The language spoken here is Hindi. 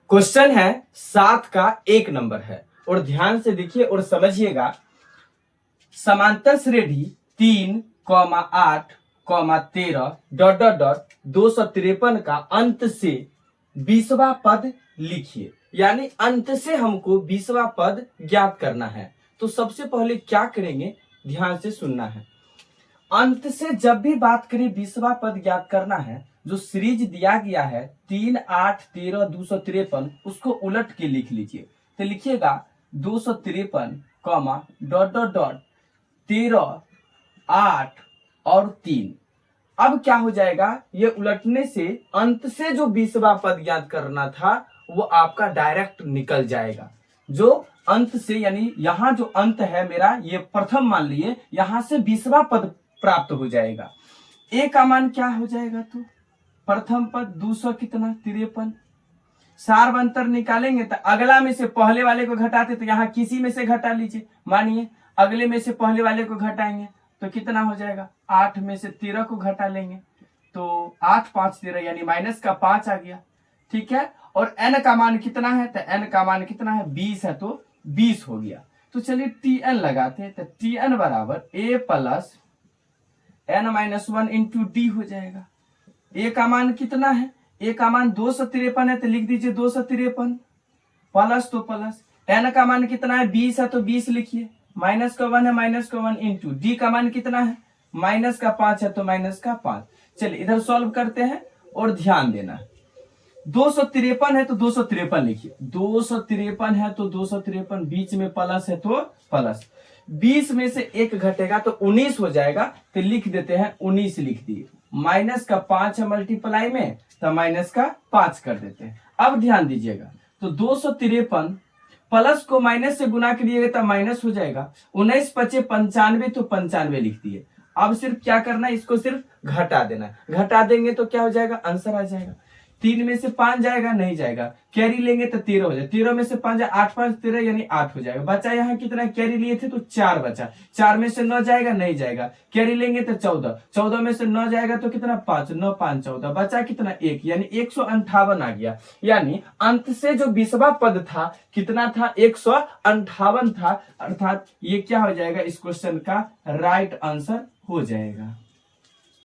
क्वेश्चन है 7 का 1 नंबर है और ध्यान से देखिए और समझिएगा। समांतर श्रेणी 3,8,13 डॉट डॉट डॉट 253 का अंत से 20वां पद लिखिए। यानी अंत से हमको 20वां पद ज्ञात करना है। तो सबसे पहले क्या करेंगे, ध्यान से सुनना है। अंत से जब भी बात करें 20वां पद ज्ञात करना है, जो सीरीज दिया गया है 3, 8, 13, 253 उसको उलट के लिख लीजिए। तो लिखिएगा 253 कॉमा डॉट डॉट डॉट 13, 8 और 3। अब क्या हो जाएगा, ये उलटने से अंत से जो 20वां पद ज्ञात करना था वो आपका डायरेक्ट निकल जाएगा। जो अंत से यानी यहां जो अंत है मेरा, ये प्रथम मान लिए, यहां से 20वां पद प्राप्त हो जाएगा। ए का मान क्या हो जाएगा, तो प्रथम पद 200 कितना 53। सार्वंतर निकालेंगे तो अगला में से पहले वाले को घटाते तो यहाँ किसी में से घटा लीजिए। मानिए अगले में से पहले वाले को घटाएंगे तो कितना हो जाएगा, 8 में से 13 को घटा लेंगे तो 8, 5, 13 यानी माइनस का 5 आ गया। ठीक है, और n का मान कितना है, तो n का मान कितना है 20 है तो 20 हो गया। तो चलिए tn लगाते हैं, तो tn बराबर a plus n-1 into D हो जाएगा। a का मान कितना है, a का मान 253 है तो लिख दीजिए 253 प्लस तो प्लस, n का मान कितना है 20 है तो 20 लिखिए, माइनस का 1 है माइनस का 1 इंटू डी का मान कितना है माइनस का 5 है तो माइनस का 5। चलिए इधर सॉल्व करते हैं और ध्यान देना। 253 है तो 253 लिखिए, 253 है तो 253, बीच में प्लस है तो प्लस, 20 में से 1 घटेगा तो 19 हो जाएगा तो लिख देते हैं 19 लिख दिए। माइनस का 5 है मल्टीप्लाई में तो माइनस का 5 कर देते हैं। अब ध्यान दीजिएगा, तो 253 प्लस को माइनस से गुना करिएगा तो माइनस हो जाएगा, 19 पचे 95 तो 95 लिख दिए। अब सिर्फ क्या करना है, इसको सिर्फ घटा देना, घटा देंगे तो क्या हो जाएगा, आंसर आ जाएगा। 3 में से 5 जाएगा, नहीं जाएगा, कैरी लेंगे तो 13 हो जाएगा, 13 में से 5 जाए 8, 5, 13 यानी 8 हो जाएगा। बचा यहाँ कितना, कैरी लिए थे तो 4 बचा, 4 में से 9 जाएगा, नहीं जाएगा, कैरी लेंगे तो 14, 14 में से 9 जाएगा तो कितना 5, 9, 5, 14, बचा कितना 1 यानी 158 आ गया। यानी अंत से जो 20वां पद था कितना था, 158 था, अर्थात ये क्या हो जाएगा, इस क्वेश्चन का राइट आंसर हो जाएगा।